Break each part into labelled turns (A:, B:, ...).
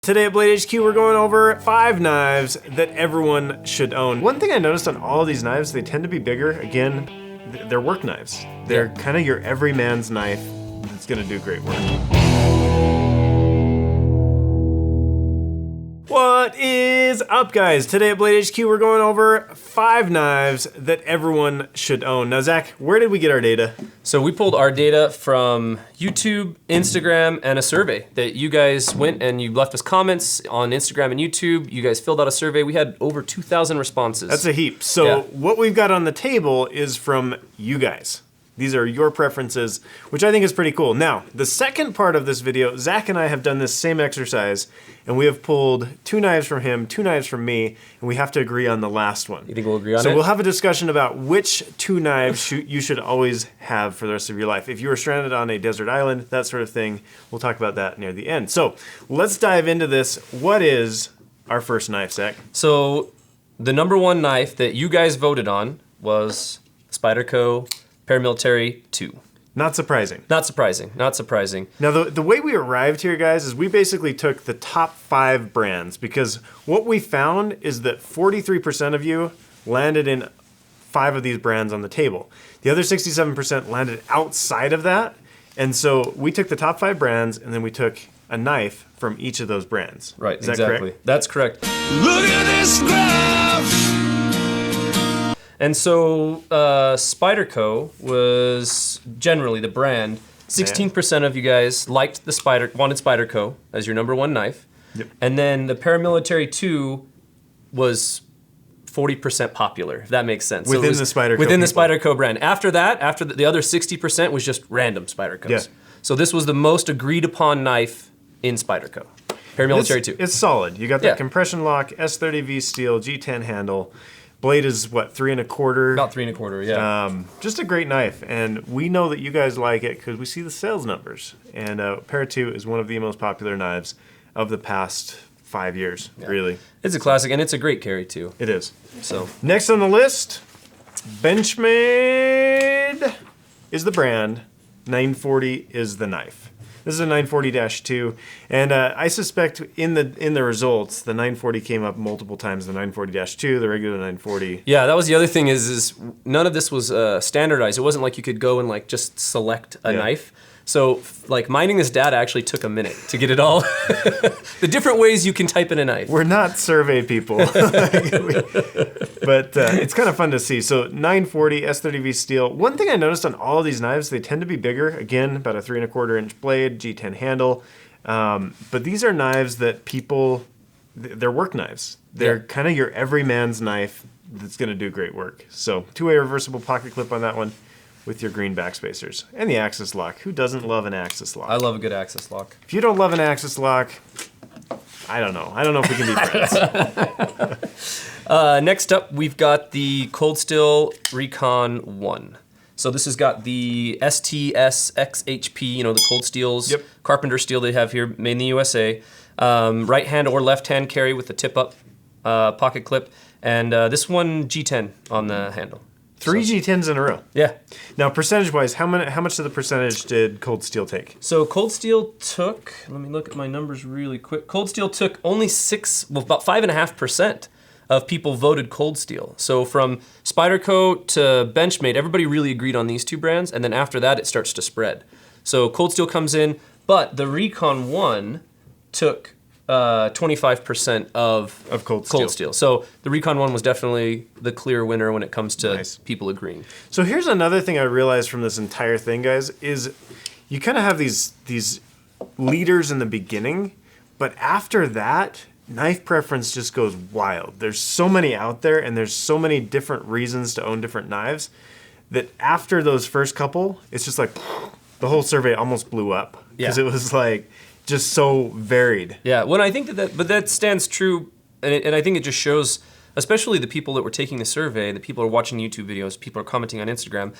A: Today at Blade HQ, we're going over 5 knives that everyone should own. One thing I noticed on all of these knives, they tend to be bigger. Again, they're work knives. They're kind of your everyman's knife that's gonna do great work. What is up, guys? Today at Blade HQ, we're going over 5 knives that everyone should own. Now, Zach, where did we get our data?
B: So we pulled our data from YouTube, Instagram, and a survey that you guys went and you left us comments on Instagram and YouTube. You guys filled out a survey. We had over 2,000 responses.
A: That's a heap. So what we've got on the table is from you guys. These are your preferences, which I think is pretty cool. Now, the second part of this video, Zach and I have done this same exercise, and we have pulled 2 knives from him, 2 knives from me, and we have to agree on the last one.
B: You think we'll agree on it?
A: So we'll have a discussion about which 2 knives you should always have for the rest of your life. If you were stranded on a desert island, that sort of thing, we'll talk about that near the end. So let's dive into this. What is our first knife, Zach?
B: So the number 1 knife that you guys voted on was Spyderco Paramilitary 2.
A: Not surprising.
B: Not surprising, not surprising.
A: Now, the way we arrived here, guys, is we basically took the top 5 brands, because what we found is that 43% of you landed in 5 of these brands on the table. The other 67% landed outside of that, and so we took the top 5 brands, and then we took a knife from each of those brands.
B: Right,
A: is that
B: exactly.
A: correct?
B: That's correct.
C: Look at this graph!
B: And so Spyderco was generally the brand. 16% of you guys liked the wanted Spyderco as your number 1 knife.
A: Yep.
B: And then the Paramilitary 2 was 40% popular, if that makes sense.
A: Within
B: so it was
A: the Spyderco
B: Within the
A: people.
B: Spyderco brand. After that, after the other 60% was just random Spydercos.
A: Yeah.
B: So this was the most agreed upon knife in Spyderco. Paramilitary 2.
A: It's solid. You got that compression lock, S30V steel, G10 handle. Blade is what, 3 1/4?
B: About 3 1/4, yeah.
A: Just a great knife, and we know that you guys like it because we see the sales numbers. And Para 2 is one of the most popular knives of the past 5 years, really.
B: It's a classic, and it's a great carry too.
A: It is.
B: So
A: next on the list, Benchmade is the brand, 940 is the knife. This is a 940-2, and I suspect in the results, the 940 came up multiple times. The 940-2, the regular 940.
B: yeah, that was the other thing is none of this was standardized. It wasn't like you could go and like just select a knife. So like mining this data actually took a minute to get it all. The different ways you can type in a knife.
A: We're not survey people, but it's kind of fun to see. So 940 S30V steel. One thing I noticed on all of these knives, they tend to be bigger. Again, about a 3 1/4 inch blade, G10 handle. But these are knives that they're work knives. They're kind of your everyman's knife that's going to do great work. So 2-way reversible pocket clip on that one, with your green backspacers. And the axis lock. Who doesn't love an axis lock?
B: I love a good axis lock.
A: If you don't love an axis lock, I don't know. I don't know if we can be friends.
B: Next up, we've got the Cold Steel Recon 1. So this has got the STS XHP, you know, the Cold Steels, Carpenter steel they have here, made in the USA. Right hand or left hand carry with the tip up pocket clip. And this one G10 on the handle.
A: 3 G10s in a row.
B: Yeah.
A: Now, percentage-wise, how much of the percentage did Cold Steel take?
B: So Cold Steel took, let me look at my numbers really quick. Cold Steel took only about 5.5% of people voted Cold Steel. So from Spyderco to Benchmade, everybody really agreed on these 2 brands, and then after that, it starts to spread. So Cold Steel comes in, but the Recon 1 took 25% of Cold Steel. So the Recon 1 was definitely the clear winner when it comes to people agreeing.
A: So here's another thing I realized from this entire thing, guys, is you kind of have these leaders in the beginning, but after that, knife preference just goes wild. There's so many out there, and there's so many different reasons to own different knives, that after those first couple, it's just like the whole survey almost blew up. Because it was like, just so varied.
B: Yeah, well, I think but that stands true, and I think it just shows, especially the people that were taking the survey, the people who are watching YouTube videos, people are commenting on Instagram,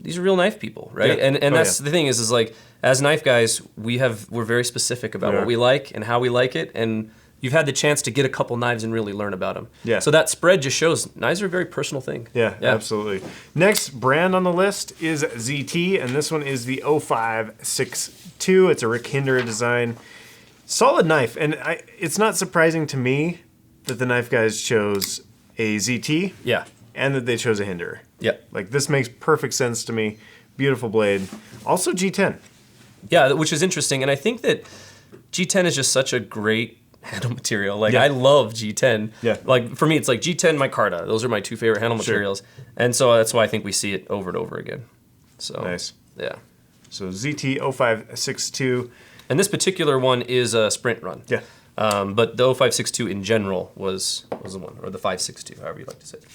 B: these are real knife people, right?
A: Yeah.
B: And that's the thing is like, as knife guys, we're very specific about what we like and how we like it, and you've had the chance to get a couple knives and really learn about them. Yeah. So that spread just shows knives are a very personal thing.
A: Yeah, absolutely. Next brand on the list is ZT, and this one is the 0562. It's a Rick Hinderer design. Solid knife, and it's not surprising to me that the knife guys chose a ZT
B: Yeah.
A: and that they chose a Hinderer.
B: Yeah.
A: Like, this makes perfect sense to me. Beautiful blade. Also G10.
B: Yeah, which is interesting. And I think that G10 is just such a great handle material. Like,
A: Yeah.
B: I love G10.
A: Yeah.
B: Like, for me, it's like G10, micarta. Those are my two favorite handle
A: Sure.
B: materials. And so that's why I think we see it over and over again. So,
A: Nice.
B: yeah.
A: So ZT 0562.
B: And this particular one is a sprint run.
A: Yeah.
B: But the 0562 in general was the one, or the 562, however you like to say it.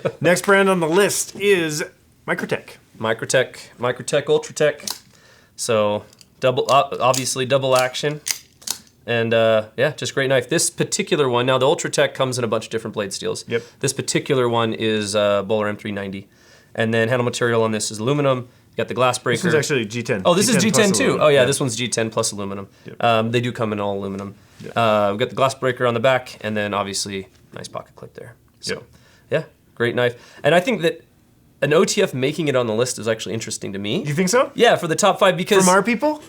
A: Okay. Next brand on the list is Microtech.
B: Microtech, Ultratech. So obviously double action. And yeah, just great knife. This particular one, now the Ultratech comes in a bunch of different blade steels.
A: Yep.
B: This particular one is Bowler M390. And then handle material on this is aluminum. You got the glass breaker.
A: This one's actually G10.
B: Oh, this is
A: plus
B: G10 too.
A: aluminum.
B: Oh yeah, this one's G10 plus aluminum.
A: Yep.
B: They do come in all aluminum.
A: Yep.
B: We've got the glass breaker on the back, and then obviously nice pocket clip there. So
A: Yep.
B: yeah, great knife. And I think that an OTF making it on the list is actually interesting to me.
A: You think so?
B: Yeah, for the top 5 because
A: From our people?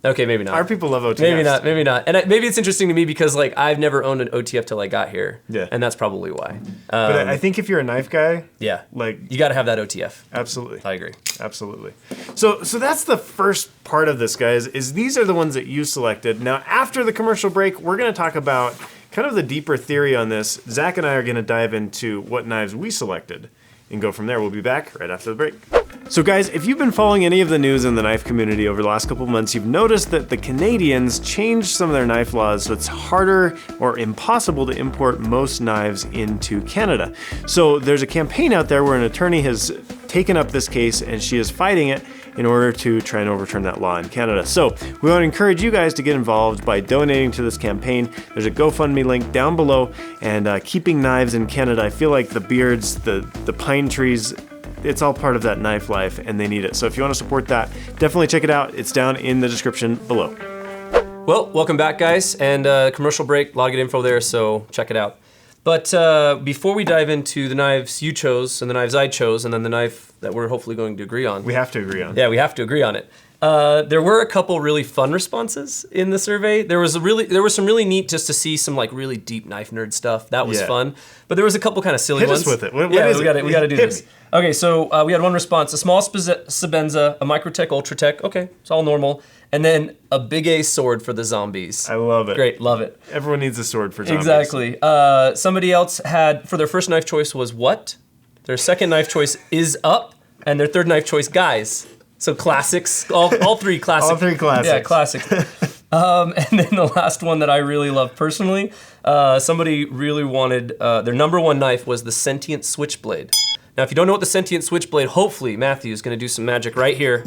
B: okay, maybe not.
A: Our people love OTFs.
B: Maybe not. And maybe it's interesting to me because like I've never owned an OTF till I got here.
A: Yeah.
B: And that's probably why.
A: But I think if you're a knife guy,
B: Yeah.
A: like,
B: You got to have that OTF.
A: absolutely.
B: I agree.
A: Absolutely. So that's the first part of this, guys, is these are the ones that you selected. Now, after the commercial break, we're going to talk about kind of the deeper theory on this. Zach and I are going to dive into what knives we selected and go from there. We'll be back right after the break. So guys, if you've been following any of the news in the knife community over the last couple of months, you've noticed that the Canadians changed some of their knife laws so it's harder or impossible to import most knives into Canada. So there's a campaign out there where an attorney has taken up this case and she is fighting it in order to try and overturn that law in Canada. So we want to encourage you guys to get involved by donating to this campaign. There's a GoFundMe link down below, and keeping knives in Canada, I feel like the beards, the pine trees, it's all part of that knife life and they need it. So if you want to support that, definitely check it out. It's down in the description below.
B: Well, welcome back, guys. And commercial break, a lot of good info there, so check it out. But before we dive into the knives you chose and the knives I chose and then the knife that we're hopefully going to agree on.
A: We have to agree on.
B: Yeah, we have to agree on it. There were a couple really fun responses in the survey. There was some really neat just to see some like really deep knife nerd stuff. That was
A: Yeah.
B: fun. But there was a couple kind of silly
A: Hit
B: ones.
A: us with it. What
B: yeah,
A: is
B: we
A: it?
B: got to do
A: Hit
B: this.
A: me.
B: Okay, so we had one response: a small Sabenza, a Microtech Ultratech. Okay, it's all normal. And then a big A sword for the zombies.
A: I love it.
B: Great, love it.
A: Everyone needs a sword for zombies.
B: Exactly. Somebody else had, for their first knife choice was what? Their second knife choice is up, and their third knife choice guys. So classics, all three classics.
A: All three classics.
B: Yeah, classics. And then the last one that I really love personally, somebody really wanted, their number one knife was the Sentient Switchblade. Now, if you don't know what the Sentient Switchblade, hopefully Matthew is gonna do some magic right here.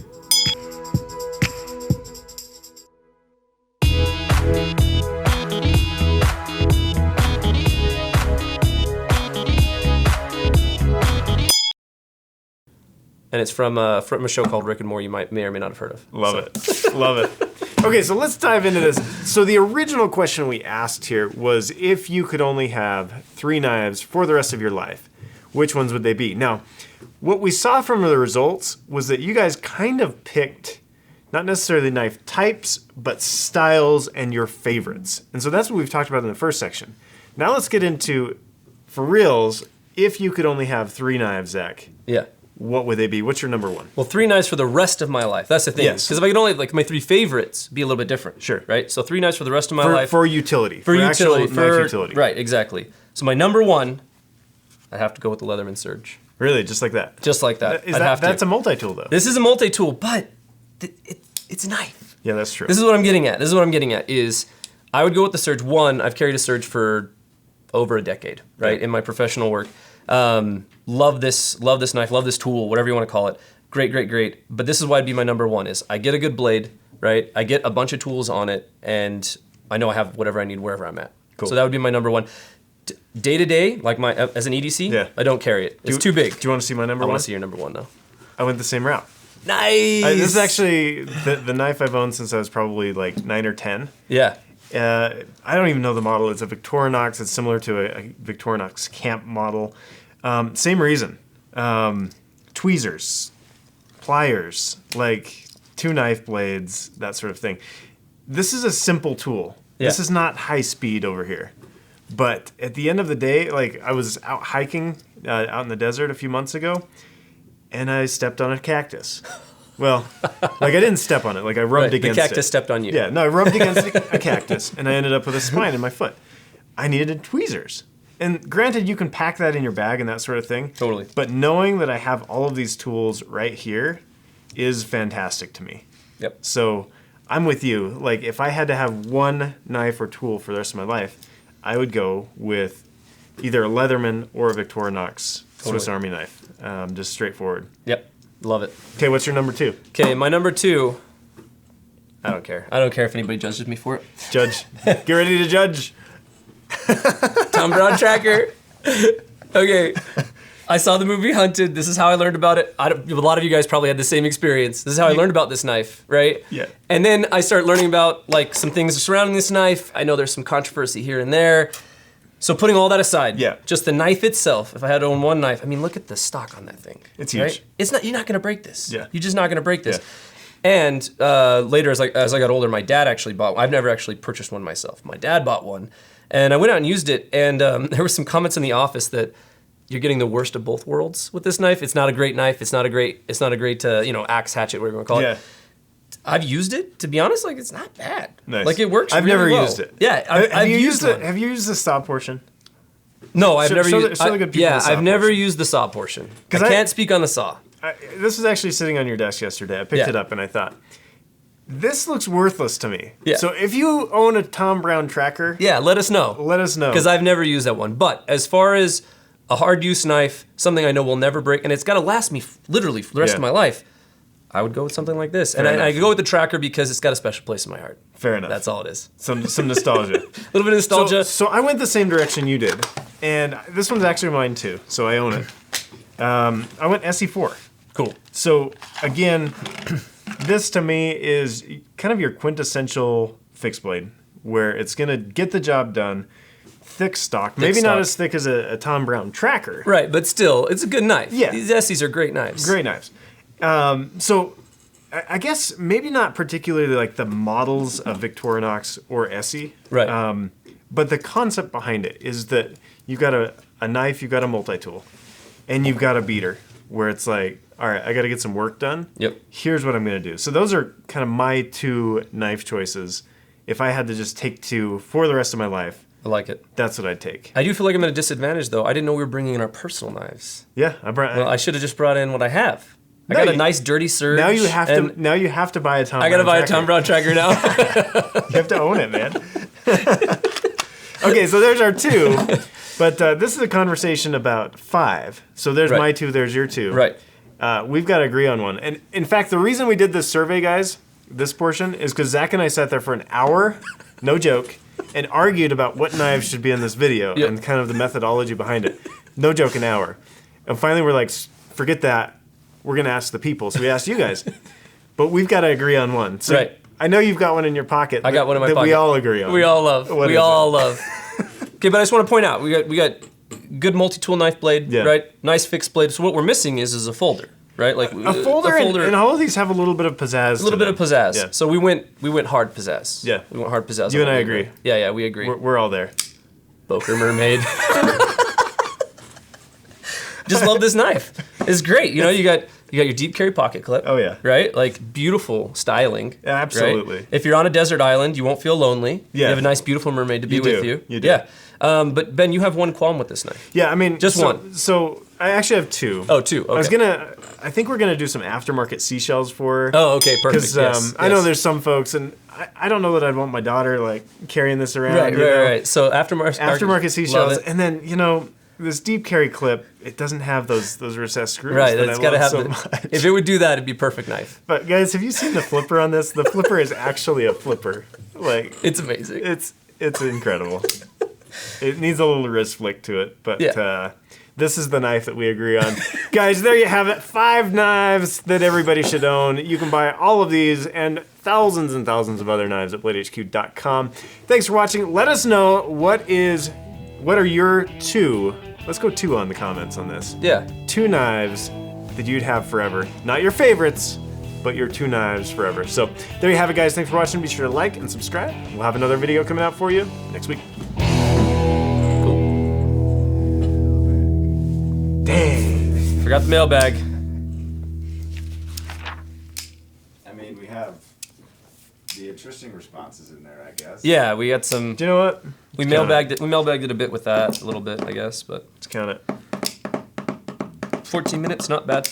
B: And it's from a show called Rick and Morty you may or may not have heard of.
A: Love it. Love it. Okay, so let's dive into this. So the original question we asked here was if you could only have 3 knives for the rest of your life, which ones would they be? Now, what we saw from the results was that you guys kind of picked not necessarily knife types, but styles and your favorites. And so that's what we've talked about in the first section. Now let's get into, for reals, if you could only have 3 knives, Zach,
B: Yeah.
A: what would they be? What's your number one?
B: Well, 3 knives for the rest of my life. That's the thing.
A: Yes.
B: Because if I could only, like, my 3 favorites be a little bit different.
A: Sure.
B: Right? So 3 knives for the rest of my life.
A: For utility.
B: For
A: actual
B: utility.
A: knife utility.
B: Right, exactly. So my number one, I have to go with the Leatherman Surge.
A: Really, just like that.
B: Just like that.
A: Is
B: I'd have to.
A: that's a multi-tool though.
B: This is a multi-tool, but it's a knife.
A: Yeah, that's true.
B: This is what I'm getting at. Is I would go with the Surge. One, I've carried a Surge for over a decade, right, in my professional work. Love this knife, love this tool, whatever you want to call it. Great. But this is why it'd be my number one is I get a good blade, right? I get a bunch of tools on it, and I know I have whatever I need wherever I'm at.
A: Cool.
B: So that would be my number one. Day to day, like my as an EDC,
A: Yeah.
B: I don't carry it. It's too big.
A: Do you want to see my number
B: I
A: one?
B: want to see your number one now.
A: I went the same route.
B: Nice.
A: This is actually the knife I've owned since I was probably like 9 or 10.
B: Yeah.
A: I don't even know the model. It's a Victorinox. It's similar to a Victorinox camp model. Same reason. Tweezers, pliers, like 2 knife blades, that sort of thing. this is a simple tool.
B: Yeah.
A: This is not high speed over here. But at the end of the day, like I was out hiking out in the desert a few months ago, and I stepped on a cactus. Well, like I didn't step on it, like I rubbed
B: Right,
A: against
B: the
A: it.
B: cactus stepped on you.
A: Yeah, no, I rubbed against a cactus, and I ended up with a spine in my foot. I needed tweezers. And granted, you can pack that in your bag and that sort of thing.
B: Totally.
A: But knowing that I have all of these tools right here is fantastic to me.
B: Yep.
A: So I'm with you. Like, if I had to have one knife or tool for the rest of my life, I would go with either a Leatherman or a Victorinox Swiss
B: Totally.
A: Army knife. Just straightforward.
B: Yep. Love it.
A: Okay, what's your number 2?
B: Okay, my number 2. I don't care. I don't care if anybody judges me for it.
A: Judge. Get ready to judge.
B: Tom Brown Tracker. Okay. I saw the movie Hunted. This is how I learned about it. A lot of you guys probably had the same experience. This is how I learned about this knife, right?
A: Yeah.
B: And then I started learning about like some things surrounding this knife. I know there's some controversy here and there. So putting all that aside,
A: Yeah.
B: just the knife itself, if I had to own one knife, I mean, look at the stock on that thing.
A: It's huge.
B: It's not, you're not gonna break this.
A: Yeah.
B: You're just not gonna break this.
A: Yeah.
B: And later, as I got older, my dad actually bought one. I've never actually purchased one myself. My dad bought one. And I went out and used it, and there were some comments in the office that you're getting the worst of both worlds with this knife. It's not a great knife. It's not a great axe, hatchet, whatever you want to call
A: Yeah.
B: it. I've used it. To be honest, like it's not bad.
A: Nice.
B: Like it works.
A: I've
B: really
A: never
B: well.
A: used it.
B: Yeah,
A: Have
B: I've
A: you
B: used
A: it?
B: one.
A: Have you used the stop portion?
B: No, I've never
A: show
B: used.
A: the good people
B: yeah,
A: the saw
B: I've never
A: portion.
B: used the saw portion.
A: 'Cause
B: I
A: I-
B: can't speak on the saw.
A: This was actually sitting on your desk yesterday. I picked
B: Yeah.
A: it up and I thought, this looks worthless to me.
B: Yeah.
A: So if you own a Tom Brown Tracker,
B: Yeah, let us know.
A: let us know.
B: Because I've never used that one. But as far as a hard use knife, something I know will never break, and it's got to last me literally for the rest
A: Yeah.
B: of my life, I would go with something like this. And
A: Fair
B: I
A: enough.
B: go with the Tracker because it's got a special place in my heart.
A: Fair enough.
B: That's all it is.
A: Some nostalgia.
B: A little bit of nostalgia.
A: So I went the same direction you did, and this one's actually mine too. So I own it. I went SE4.
B: Cool.
A: So again, this to me is kind of your quintessential fixed blade, where it's gonna get the job done. Thick stock, maybe not
B: stock.
A: as thick as a Tom Brown Tracker.
B: Right, but still, it's a good knife.
A: Yeah.
B: These Essies are great knives.
A: Great knives. So I guess maybe not particularly like the models of Victorinox or Essie.
B: Right.
A: But the concept behind it is that you've got a knife, you've got a multi-tool, and you've got a beater where it's like, all right, I got to get some work done.
B: Yep.
A: Here's what I'm going to do. So those are kind of my 2 knife choices. If I had to just take 2 for the rest of my life,
B: I like it.
A: that's what I'd take.
B: I do feel like I'm at a disadvantage, though. I didn't know we were bringing in our personal knives.
A: Yeah, I brought.
B: Well, I should have just brought in what I have. I
A: No,
B: got a
A: you-
B: nice dirty Surge.
A: now you have
B: and
A: to. Now you have to buy a Tom.
B: I gotta
A: Brown
B: buy a
A: Tracker.
B: Tom Brown Tracker now.
A: You have to own it, man. Okay, so there's our 2, but this is a conversation about 5. So there's
B: Right.
A: my 2, there's your 2.
B: Right.
A: We've got to agree on one. And in fact, the reason we did this survey, guys, this portion, is because Zach and I sat there for an hour, no joke, and argued about what knives should be in this video
B: Yep.
A: and kind of the methodology behind it. No joke, an hour. And finally, we're like, forget that. We're gonna ask the people. So we asked you guys, but we've got to agree on one. So
B: Right.
A: I know you've got one in your pocket.
B: I got one in my
A: that
B: pocket.
A: we all agree on.
B: We all love.
A: What
B: we
A: is
B: all
A: it?
B: love. Okay, but I just want to point out we got good multi-tool knife blade,
A: Yeah.
B: right? Nice fixed blade. So what we're missing is a folder, right? Like
A: A folder, and all of these have a little bit of pizzazz.
B: a little bit of pizzazz.
A: Yeah.
B: So we went hard pizzazz.
A: Yeah.
B: we went hard pizzazz.
A: You
B: on
A: and I
B: what we
A: agree.
B: Yeah, we agree.
A: We're all there.
B: Boker Mermaid. Just love this knife. It's great. You know, you got your deep carry pocket clip.
A: Oh, yeah.
B: Right? Like beautiful styling.
A: Yeah,
B: right?
A: absolutely.
B: If you're on a desert island, you won't feel lonely.
A: Yeah.
B: You have a nice beautiful mermaid to be
A: You
B: with
A: do.
B: you.
A: You do.
B: Yeah. But Ben, you have one qualm with this knife.
A: Yeah, I mean,
B: Just
A: so,
B: one.
A: So I actually have 2.
B: Oh, 2. Okay.
A: I think we're gonna do some aftermarket seashells for.
B: Oh, okay, perfect.
A: Because
B: Yes,
A: I know
B: yes.
A: there's some folks, and I don't know that I'd want my daughter like carrying this around.
B: Right,
A: you know?
B: right. So aftermarket
A: Aftermarket
B: love
A: seashells,
B: it.
A: and then this deep carry clip. It doesn't have those recessed screws.
B: Right,
A: that
B: it's
A: I
B: got to
A: love
B: have
A: so
B: the.
A: much.
B: If it would do that, it'd be a perfect knife.
A: But guys, have you seen the flipper on this? The flipper is actually a flipper. Like
B: It's amazing.
A: it's incredible. It needs a little wrist flick to it, but
B: Yeah.
A: this is the knife that we agree on. Guys, there you have it. 5 knives that everybody should own. You can buy all of these and thousands of other knives at BladeHQ.com. Thanks for watching. Let us know what are your 2. Let's go 2 on the comments on this.
B: Yeah.
A: 2 knives that you'd have forever. Not your favorites, but your two knives forever. So there you have it, guys. Thanks for watching. Be sure to like and subscribe. We'll have another video coming out for you next week. Dang.
B: Forgot the mailbag.
D: I mean, we have the interesting responses in there, I guess.
B: Yeah, we got some.
A: Do you know what?
B: We mailbagged it. We mailbagged it a bit with that, a little bit, I guess. But
A: Let's count it.
B: 14 minutes, not bad.